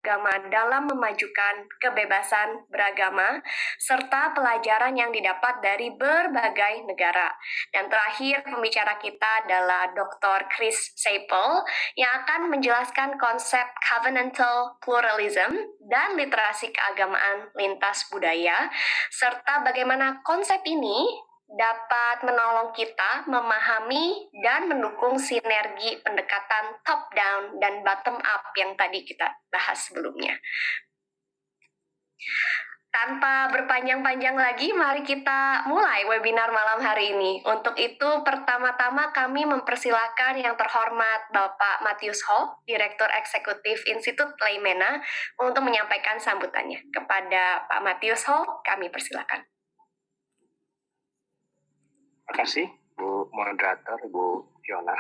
agama dalam memajukan kebebasan beragama serta pelajaran yang didapat dari berbagai negara. Dan terakhir, pembicara kita adalah Dr. Chris Seipel yang akan menjelaskan konsep covenantal pluralism dan literasi keagamaan lintas budaya, serta bagaimana konsep ini dapat menolong kita memahami dan mendukung sinergi pendekatan top-down dan bottom-up yang tadi kita bahas sebelumnya. Tanpa berpanjang-panjang lagi, mari kita mulai webinar malam hari ini. Untuk itu, pertama-tama kami mempersilakan yang terhormat Bapak Matius Ho, Direktur Eksekutif Institut Leimena, untuk menyampaikan sambutannya. Kepada Pak Matius Ho, kami persilakan. Terima kasih, Bu Moderator, Bu Fiona.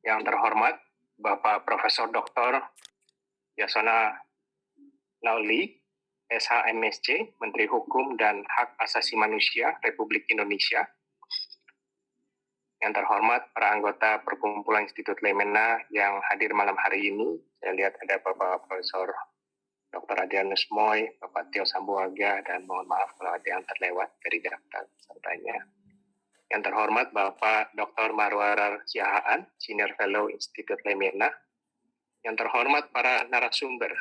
Yang terhormat, Bapak Profesor Dr. Yasona Lauli, SHMSC, Menteri Hukum dan Hak Asasi Manusia Republik Indonesia. Yang terhormat, para anggota Perkumpulan Institut Leimena yang hadir malam hari ini. Saya lihat ada Bapak Profesor Dr. Adrianus Moy, Bapak Tio Sambuaga, dan mohon maaf kalau ada yang terlewat dari daftar pesertanya. Yang terhormat Bapak Dr. Marwarar Siahaan, Senior Fellow Institut Leimena. Yang terhormat para narasumber,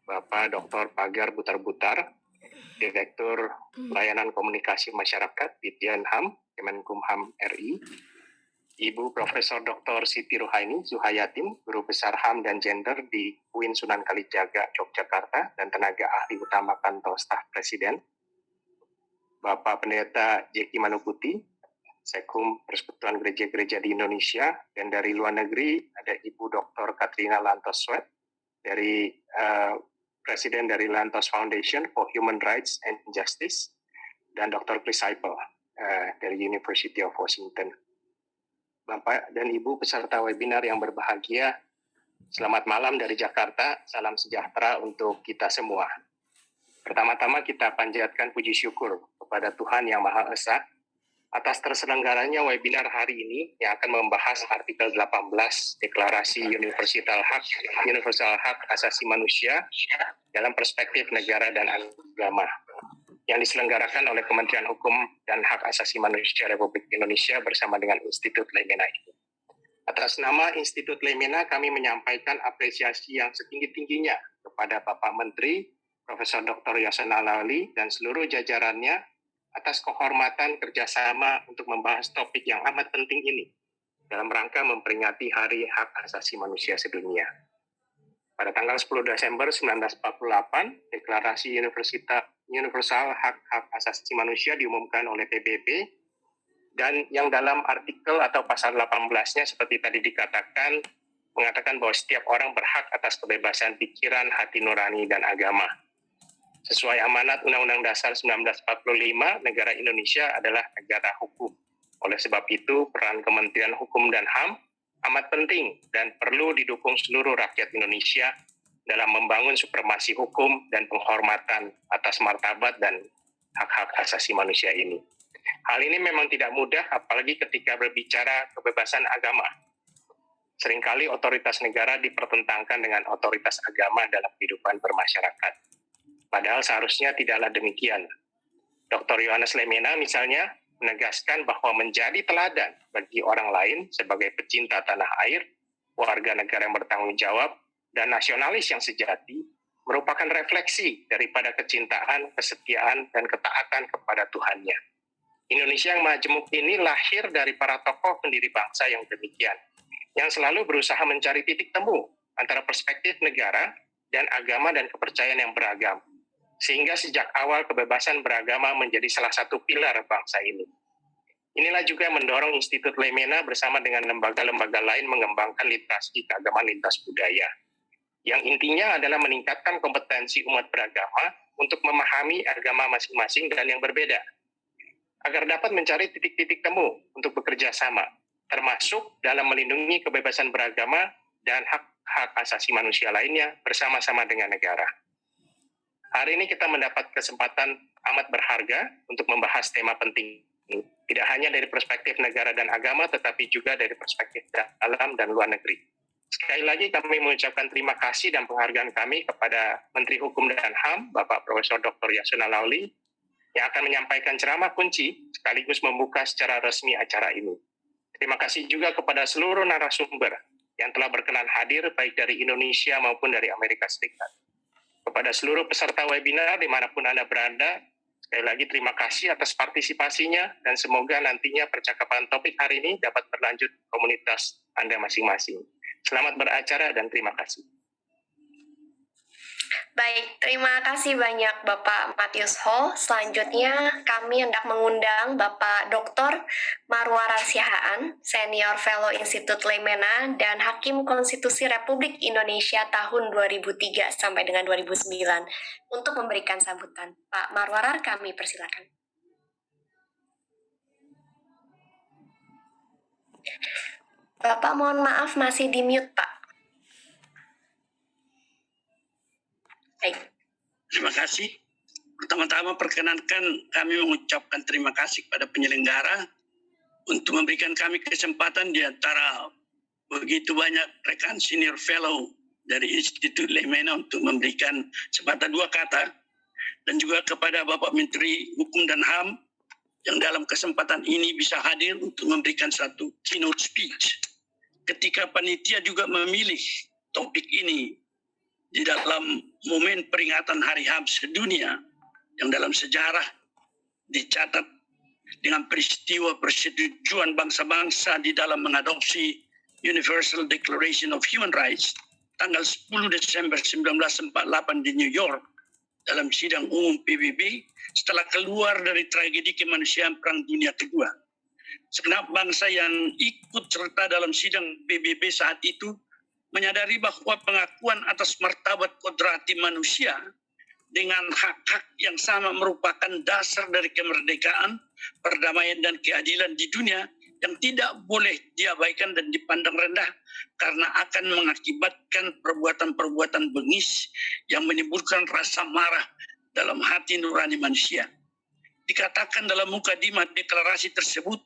Bapak Dr. Pagar Butar-Butar, Direktur Layanan Komunikasi Masyarakat Ditjenham, Kemenkumham RI. Ibu Profesor Dr. Siti Ruhaini Zuhayatin, Guru Besar HAM dan Gender di UIN Sunan Kalijaga, Yogyakarta, dan tenaga ahli utama kantor staf Presiden. Bapak Pendeta Jeki Manuputi, Sekum Persekutuan Gereja-Gereja di Indonesia, dan dari luar negeri ada Ibu Dr. Katrina Lantos Swet, dari Presiden dari Lantos Foundation for Human Rights and Justice, dan Dr. Chris Seipel dari University of Washington. Bapak dan Ibu peserta webinar yang berbahagia, selamat malam dari Jakarta, salam sejahtera untuk kita semua. Pertama-tama kita panjatkan puji syukur kepada Tuhan Yang Maha Esa atas terselenggaranya webinar hari ini yang akan membahas artikel 18 Deklarasi Universal Hak Asasi Manusia dalam perspektif negara dan agama, yang diselenggarakan oleh Kementerian Hukum dan Hak Asasi Manusia Republik Indonesia bersama dengan Institut Leimena ini. Atas nama Institut Leimena, kami menyampaikan apresiasi yang setinggi-tingginya kepada Bapak Menteri, Profesor Dr. Yasona Lauli, dan seluruh jajarannya atas kehormatan kerjasama untuk membahas topik yang amat penting ini dalam rangka memperingati Hari Hak Asasi Manusia Sedunia. Pada tanggal 10 Desember 1948, Deklarasi Universal Hak Asasi Manusia diumumkan oleh PBB, dan yang dalam artikel atau pasal 18-nya seperti tadi dikatakan, mengatakan bahwa setiap orang berhak atas kebebasan pikiran, hati nurani, dan agama. Sesuai amanat Undang-Undang Dasar 1945, negara Indonesia adalah negara hukum. Oleh sebab itu, peran Kementerian Hukum dan HAM amat penting dan perlu didukung seluruh rakyat Indonesia dalam membangun supremasi hukum dan penghormatan atas martabat dan hak-hak asasi manusia ini. Hal ini memang tidak mudah, apalagi ketika berbicara kebebasan agama. Seringkali otoritas negara dipertentangkan dengan otoritas agama dalam kehidupan bermasyarakat. Padahal seharusnya tidaklah demikian. Dr. Yohanes Leimena misalnya menegaskan bahwa menjadi teladan bagi orang lain sebagai pecinta tanah air, warga negara yang bertanggung jawab, dan nasionalis yang sejati merupakan refleksi daripada kecintaan, kesetiaan, dan ketaatan kepada Tuhannya. Indonesia yang majemuk ini lahir dari para tokoh pendiri bangsa yang demikian, yang selalu berusaha mencari titik temu antara perspektif negara dan agama dan kepercayaan yang beragam. Sehingga sejak awal kebebasan beragama menjadi salah satu pilar bangsa ini. Inilah juga yang mendorong Institut Leimena bersama dengan lembaga-lembaga lain mengembangkan literasi keagamaan lintas budaya. Yang intinya adalah meningkatkan kompetensi umat beragama untuk memahami agama masing-masing dan yang berbeda, agar dapat mencari titik-titik temu untuk bekerja sama, termasuk dalam melindungi kebebasan beragama dan hak-hak asasi manusia lainnya bersama-sama dengan negara. Hari ini kita mendapat kesempatan amat berharga untuk membahas tema penting ini. Tidak hanya dari perspektif negara dan agama, tetapi juga dari perspektif dalam dan luar negeri. Sekali lagi kami mengucapkan terima kasih dan penghargaan kami kepada Menteri Hukum dan HAM, Bapak Profesor Dr. Yasona Lauli, yang akan menyampaikan ceramah kunci sekaligus membuka secara resmi acara ini. Terima kasih juga kepada seluruh narasumber yang telah berkenan hadir baik dari Indonesia maupun dari Amerika Serikat. Kepada seluruh peserta webinar dimanapun Anda berada, sekali lagi terima kasih atas partisipasinya dan semoga nantinya percakapan topik hari ini dapat berlanjut komunitas Anda masing-masing. Selamat beracara dan terima kasih. Baik, terima kasih banyak Bapak Matius Ho. Selanjutnya kami hendak mengundang Bapak Dr. Marwarar Sihaan, Senior Fellow Institut Lemena dan Hakim Konstitusi Republik Indonesia tahun 2003 sampai dengan 2009 untuk memberikan sambutan. Pak Marwarar, kami persilakan. Bapak mohon maaf masih di mute, Pak. Baik. Terima kasih. Pertama-tama perkenankan kami mengucapkan terima kasih kepada penyelenggara untuk memberikan kami kesempatan di antara begitu banyak rekan senior fellow dari Institut Lemena untuk memberikan sepatah dua kata, dan juga kepada Bapak Menteri Hukum dan HAM yang dalam kesempatan ini bisa hadir untuk memberikan satu keynote speech ketika panitia juga memilih topik ini di dalam momen peringatan Hari HAM sedunia yang dalam sejarah dicatat dengan peristiwa persetujuan bangsa-bangsa di dalam mengadopsi Universal Declaration of Human Rights tanggal 10 Desember 1948 di New York dalam sidang umum PBB setelah keluar dari tragedi kemanusiaan Perang Dunia Kedua. Segenap bangsa yang ikut serta dalam sidang PBB saat itu menyadari bahwa pengakuan atas martabat kodrati manusia dengan hak-hak yang sama merupakan dasar dari kemerdekaan, perdamaian dan keadilan di dunia yang tidak boleh diabaikan dan dipandang rendah karena akan mengakibatkan perbuatan-perbuatan bengis yang menimbulkan rasa marah dalam hati nurani manusia. Dikatakan dalam mukadimah deklarasi tersebut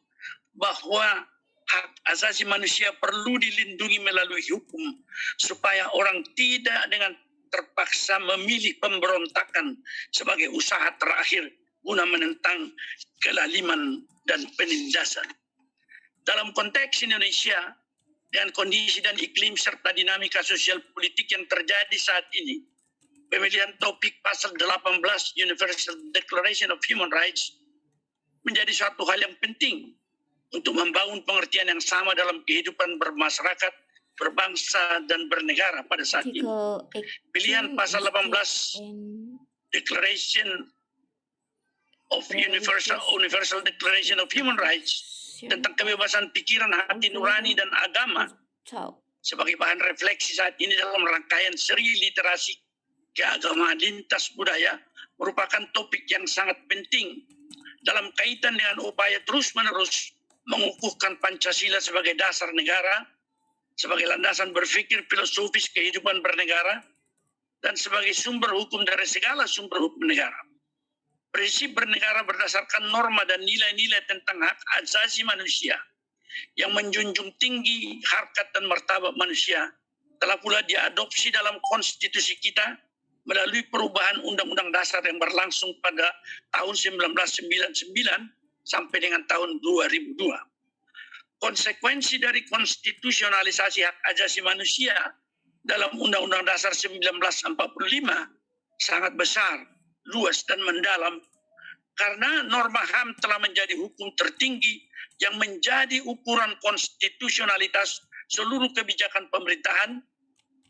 bahwa hak asasi manusia perlu dilindungi melalui hukum supaya orang tidak dengan terpaksa memilih pemberontakan sebagai usaha terakhir guna menentang kelaliman dan penindasan. Dalam konteks Indonesia dengan kondisi dan iklim serta dinamika sosial politik yang terjadi saat ini, pemilihan topik pasal 18 Universal Declaration of Human Rights menjadi suatu hal yang penting untuk membangun pengertian yang sama dalam kehidupan bermasyarakat, berbangsa, dan bernegara pada saat ini. Pilihan pasal 18 Declaration of Universal Declaration of Human Rights tentang kebebasan pikiran, hati nurani, dan agama sebagai bahan refleksi saat ini dalam rangkaian seri literasi keagamaan lintas budaya merupakan topik yang sangat penting dalam kaitan dengan upaya terus-menerus mengukuhkan Pancasila sebagai dasar negara, sebagai landasan berpikir filosofis kehidupan bernegara, dan sebagai sumber hukum dari segala sumber hukum negara. Prinsip bernegara berdasarkan norma dan nilai-nilai tentang hak asasi manusia yang menjunjung tinggi harkat dan martabat manusia telah pula diadopsi dalam konstitusi kita melalui perubahan Undang-Undang Dasar yang berlangsung pada tahun 1999 sampai dengan tahun 2002. Konsekuensi dari konstitusionalisasi hak asasi manusia dalam Undang-Undang Dasar 1945 sangat besar, luas dan mendalam karena norma HAM telah menjadi hukum tertinggi yang menjadi ukuran konstitusionalitas seluruh kebijakan pemerintahan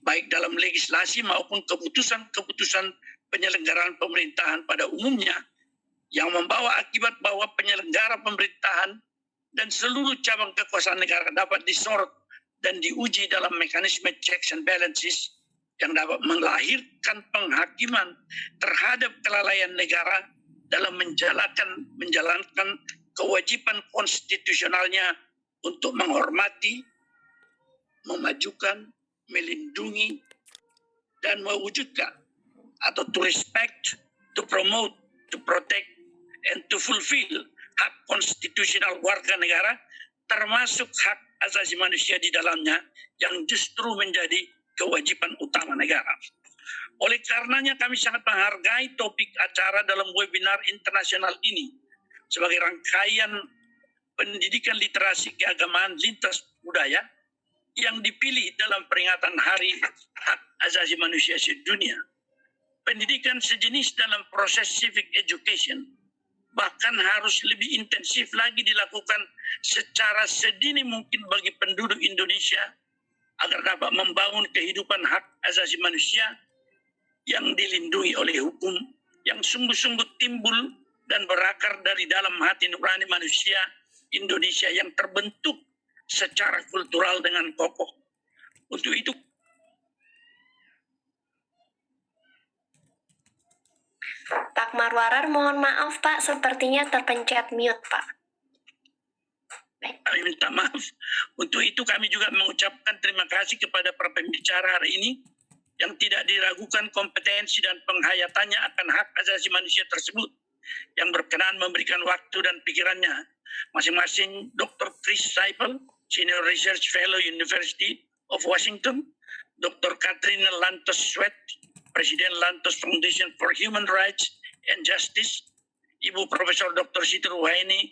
baik dalam legislasi maupun keputusan-keputusan penyelenggaraan pemerintahan pada umumnya yang membawa akibat bahwa penyelenggara pemerintahan dan seluruh cabang kekuasaan negara dapat disorot dan diuji dalam mekanisme checks and balances yang dapat melahirkan penghakiman terhadap kelalaian negara dalam menjalankan kewajiban konstitusionalnya untuk menghormati, memajukan, melindungi, dan mewujudkan atau to respect, to promote, to protect, and to fulfill hak konstitusional warga negara termasuk hak asasi manusia di dalamnya yang justru menjadi kewajiban utama negara. Oleh karenanya kami sangat menghargai topik acara dalam webinar internasional ini sebagai rangkaian pendidikan literasi keagamaan lintas budaya yang dipilih dalam peringatan Hari Hak Asasi Manusia Sedunia. Pendidikan sejenis dalam proses civic education bahkan harus lebih intensif lagi dilakukan secara sedini mungkin bagi penduduk Indonesia agar dapat membangun kehidupan hak asasi manusia yang dilindungi oleh hukum yang sungguh-sungguh timbul dan berakar dari dalam hati nurani manusia Indonesia yang terbentuk secara kultural dengan kokoh. Untuk itu Pak Marwarar, mohon maaf Pak, sepertinya terpencet mute Pak. kami minta maaf. Untuk itu kami juga mengucapkan terima kasih kepada para pembicara hari ini yang tidak diragukan kompetensi dan penghayatannya akan hak asasi manusia tersebut, yang berkenan memberikan waktu dan pikirannya. Masing-masing Dr. Chris Seipel, Senior Research Fellow University of Washington, Dr. Catherine Lantos Sweat, Presiden Lantos Foundation for Human Rights and Justice, Ibu Profesor Dr. Siti Ruhaini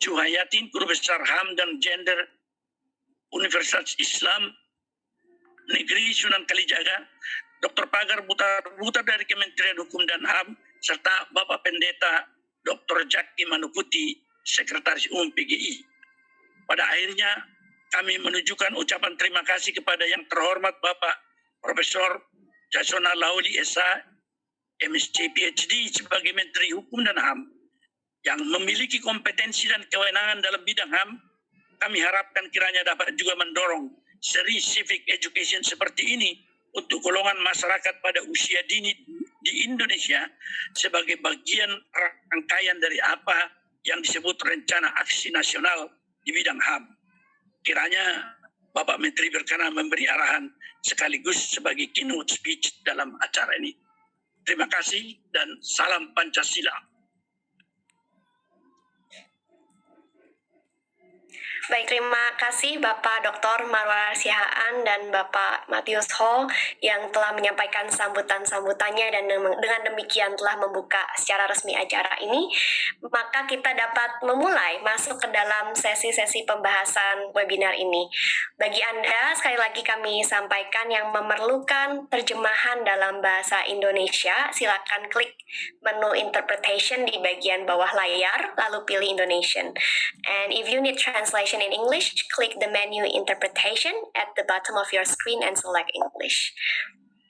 Juhayatin, Guru Besar HAM dan Gender Universitas Islam Negeri Sunan Kalijaga, Dr. Pagar Butar dari Kementerian Hukum dan HAM, serta Bapak Pendeta Dr. Jaki Manuputi, Sekretaris Umum PGI. Pada akhirnya kami menunjukkan ucapan terima kasih kepada yang terhormat Bapak Profesor Yasona Lawli SH, MSc PhD sebagai Menteri Hukum dan HAM yang memiliki kompetensi dan kewenangan dalam bidang HAM. Kami harapkan kiranya dapat juga mendorong seri civic education seperti ini untuk golongan masyarakat pada usia dini di Indonesia sebagai bagian rangkaian dari apa yang disebut rencana aksi nasional di bidang HAM. Kiranya Bapak Menteri berkenan memberi arahan sekaligus sebagai keynote speech dalam acara ini. Terima kasih dan salam Pancasila. Baik, terima kasih Bapak Dr. Marwarar Sihaan dan Bapak Matius Ho yang telah menyampaikan sambutan-sambutannya dan dengan demikian telah membuka secara resmi acara ini. Maka kita dapat memulai masuk ke dalam sesi-sesi pembahasan webinar ini. Bagi Anda, sekali lagi kami sampaikan yang memerlukan terjemahan dalam bahasa Indonesia, silakan klik menu interpretation di bagian bawah layar, lalu pilih Indonesian. And if you need translation in English, click the menu interpretation at the bottom of your screen and select English.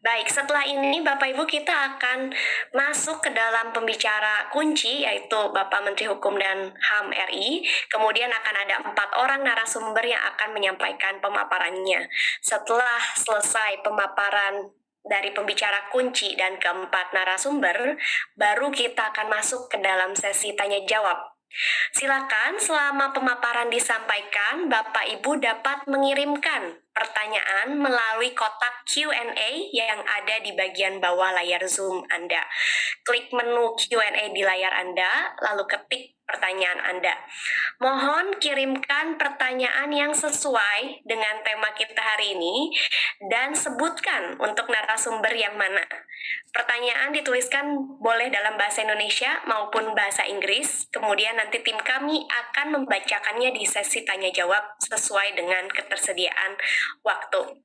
Baik, setelah ini Bapak Ibu kita akan masuk ke dalam pembicara kunci, yaitu Bapak Menteri Hukum dan HAM RI. Kemudian akan ada 4 orang narasumber yang akan menyampaikan pemaparannya. Setelah selesai pemaparan dari pembicara kunci dan keempat narasumber, baru kita akan masuk ke dalam sesi tanya jawab. Silakan selama pemaparan disampaikan, Bapak Ibu dapat mengirimkan pertanyaan melalui kotak Q&A yang ada di bagian bawah layar Zoom Anda. Klik menu Q&A di layar Anda, lalu ketik pertanyaan Anda. Mohon kirimkan pertanyaan yang sesuai dengan tema kita hari ini dan sebutkan untuk narasumber yang mana. Pertanyaan dituliskan boleh dalam bahasa Indonesia maupun bahasa Inggris, kemudian nanti tim kami akan membacakannya di sesi tanya jawab sesuai dengan ketersediaan waktu.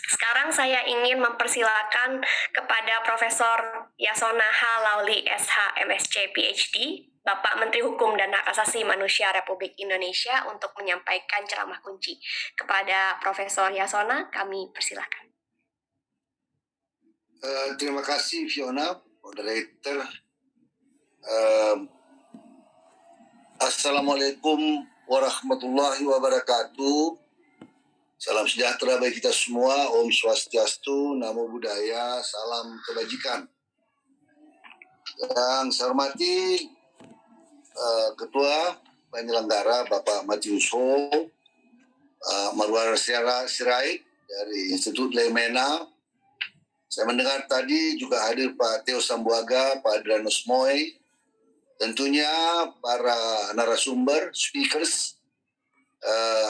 Sekarang saya ingin mempersilakan kepada Profesor Yasona H. Lawli SH MSc PhD, Bapak Menteri Hukum dan Hak Asasi Manusia Republik Indonesia untuk menyampaikan ceramah kunci. Kepada Profesor Yasona, kami persilakan. Terima kasih Fiona, moderator. Assalamualaikum warahmatullahi wabarakatuh. Salam sejahtera bagi kita semua. Om Swastiastu, Namo Buddhaya, salam kebajikan. Yang saya hormati Ketua Penyelenggara Bapak Matius Ho, Marwarar Sirait dari Institut Lemena. Saya mendengar tadi juga hadir Pak Theo Sambuaga, Pak Adrianus Moy, tentunya para narasumber, speakers,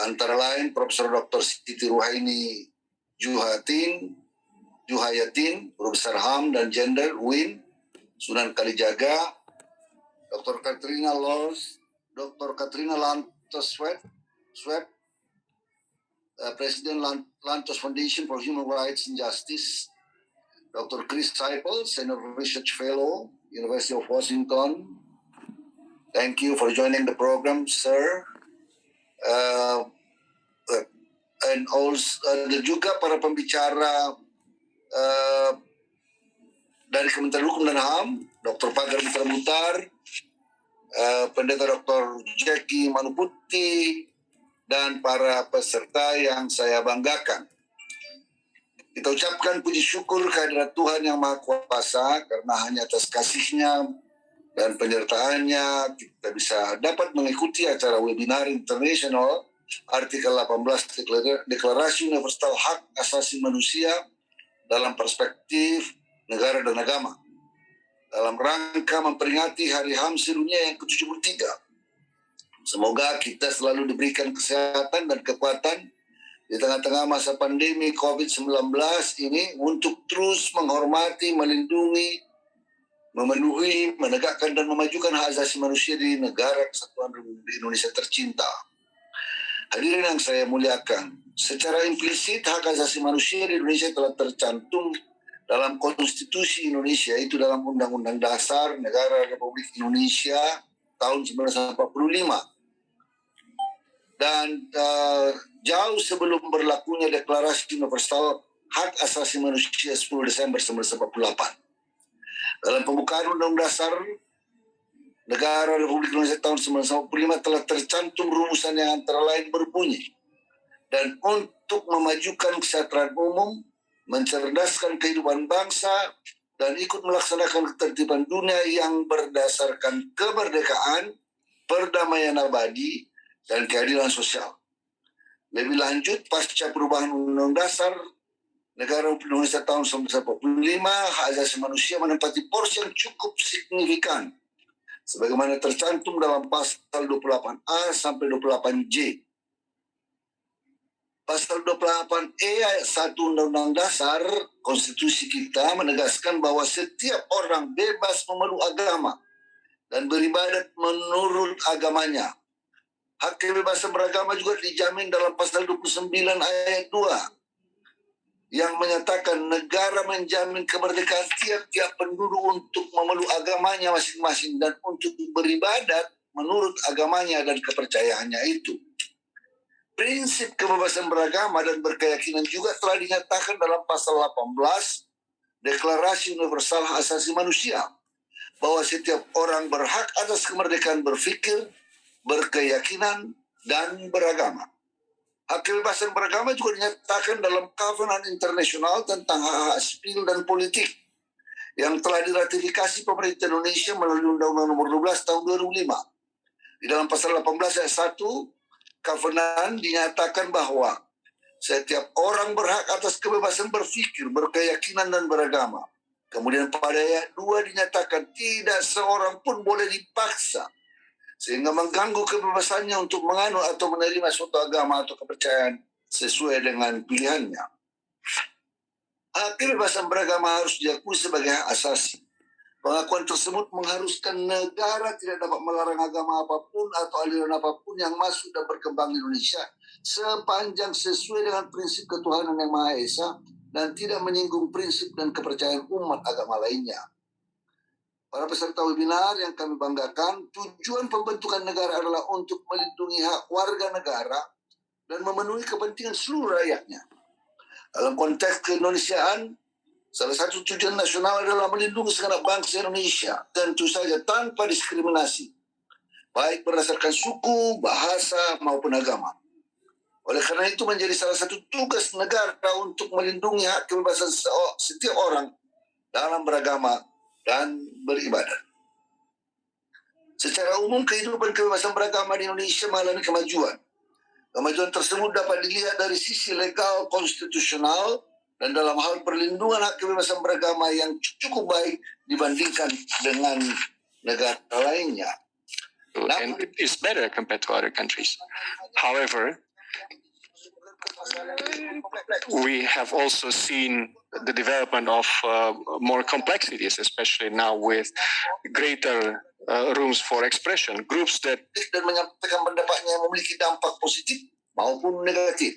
antara lain Profesor Dr. Siti Ruhaini Juhayatin, Guru Besar HAM dan Gender UIN, Sunan Kalijaga, Dr. Katrina Laws, Dr. Katrina Lantos Swep, Presiden Lantos Foundation for Human Rights and Justice, Dr. Chris Seipel, Senior Research Fellow, University of Washington. Thank you for joining the program, sir. And also ada juga para pembicara dari Kementerian Hukum dan HAM, Dr. Pagar Mitra Mutar, Pendeta Dr. Jackie Manuputi, dan para peserta yang saya banggakan. Kita ucapkan puji syukur kehadirat Tuhan yang Maha Kuasa, karena hanya atas kasih-Nya dan penyertaannya kita bisa dapat mengikuti acara webinar internasional artikel 18 Deklarasi Universal Hak Asasi Manusia dalam perspektif negara dan agama, dalam rangka memperingati Hari HAM sedunia yang ke-73. Semoga kita selalu diberikan kesehatan dan kekuatan di tengah-tengah masa pandemi COVID-19 ini untuk terus menghormati, melindungi, memenuhi, menegakkan dan memajukan hak asasi manusia di negara Kesatuan Republik Indonesia tercinta. Hadirin yang saya muliakan, secara implisit hak asasi manusia di Indonesia telah tercantum dalam Konstitusi Indonesia, itu dalam Undang-Undang Dasar Negara Republik Indonesia tahun 1945. Dan jauh sebelum berlakunya Deklarasi Universal Hak Asasi Manusia 10 Desember 1948. Dalam pembukaan Undang-Undang Dasar Negara Republik Indonesia tahun 1945 telah tercantum rumusan yang antara lain berbunyi, dan untuk memajukan kesejahteraan umum, mencerdaskan kehidupan bangsa, dan ikut melaksanakan ketertiban dunia yang berdasarkan kemerdekaan, perdamaian abadi, dan keadilan sosial. Lebih lanjut, pasca perubahan Undang-Undang Dasar Negara Republik Indonesia tahun 1945, hak asasi manusia menempati porsi yang cukup signifikan, sebagaimana tercantum dalam pasal 28A sampai 28J. Pasal 28E ayat 1 Undang-Undang Dasar Konstitusi kita menegaskan bahwa setiap orang bebas memeluk agama dan beribadat menurut agamanya. Hak kebebasan beragama juga dijamin dalam pasal 29 ayat 2 yang menyatakan negara menjamin kemerdekaan tiap-tiap penduduk untuk memeluk agamanya masing-masing dan untuk beribadat menurut agamanya dan kepercayaannya itu. Prinsip kebebasan beragama dan berkeyakinan juga telah dinyatakan dalam pasal 18 Deklarasi Universal Hak Asasi Manusia, bahwa setiap orang berhak atas kemerdekaan berpikir, berkeyakinan, dan beragama. Hak kebebasan beragama juga dinyatakan dalam Covenant Internasional tentang hak-hak sipil dan politik yang telah diratifikasi pemerintah Indonesia melalui Undang-Undang Nomor 12 Tahun 2005. Di dalam pasal 18 ayat 1, Covenant dinyatakan bahwa setiap orang berhak atas kebebasan berpikir, berkeyakinan, dan beragama. Kemudian pada ayat 2 dinyatakan tidak seorang pun boleh dipaksa sehingga mengganggu kebebasannya untuk menganut atau menerima suatu agama atau kepercayaan sesuai dengan pilihannya. Hak kebebasan beragama harus diakui sebagai hak asasi. Pengakuan tersebut mengharuskan negara tidak dapat melarang agama apapun atau aliran apapun yang masuk dan berkembang di Indonesia sepanjang sesuai dengan prinsip ketuhanan yang Maha Esa dan tidak menyinggung prinsip dan kepercayaan umat agama lainnya. Para peserta webinar yang kami banggakan, tujuan pembentukan negara adalah untuk melindungi hak warga negara dan memenuhi kepentingan seluruh rakyatnya. Dalam konteks keindonesiaan, salah satu tujuan nasional adalah melindungi segenap bangsa Indonesia, tentu saja tanpa diskriminasi, baik berdasarkan suku, bahasa, maupun agama. Oleh karena itu menjadi salah satu tugas negara untuk melindungi hak kebebasan setiap orang dalam beragama dan beribadat. Secara umum, kehidupan kebebasan beragama di Indonesia mengalami kemajuan. Kemajuan tersebut dapat dilihat dari sisi legal konstitusional dan dalam hal perlindungan hak kebebasan beragama yang cukup baik dibandingkan dengan negara lainnya. and it is better compared to other countries. However, we have also seen the development of more complexities, especially now with greater rooms for expression. Groups that dan menyampaikan pendapatnya yang memiliki dampak positif maupun negatif.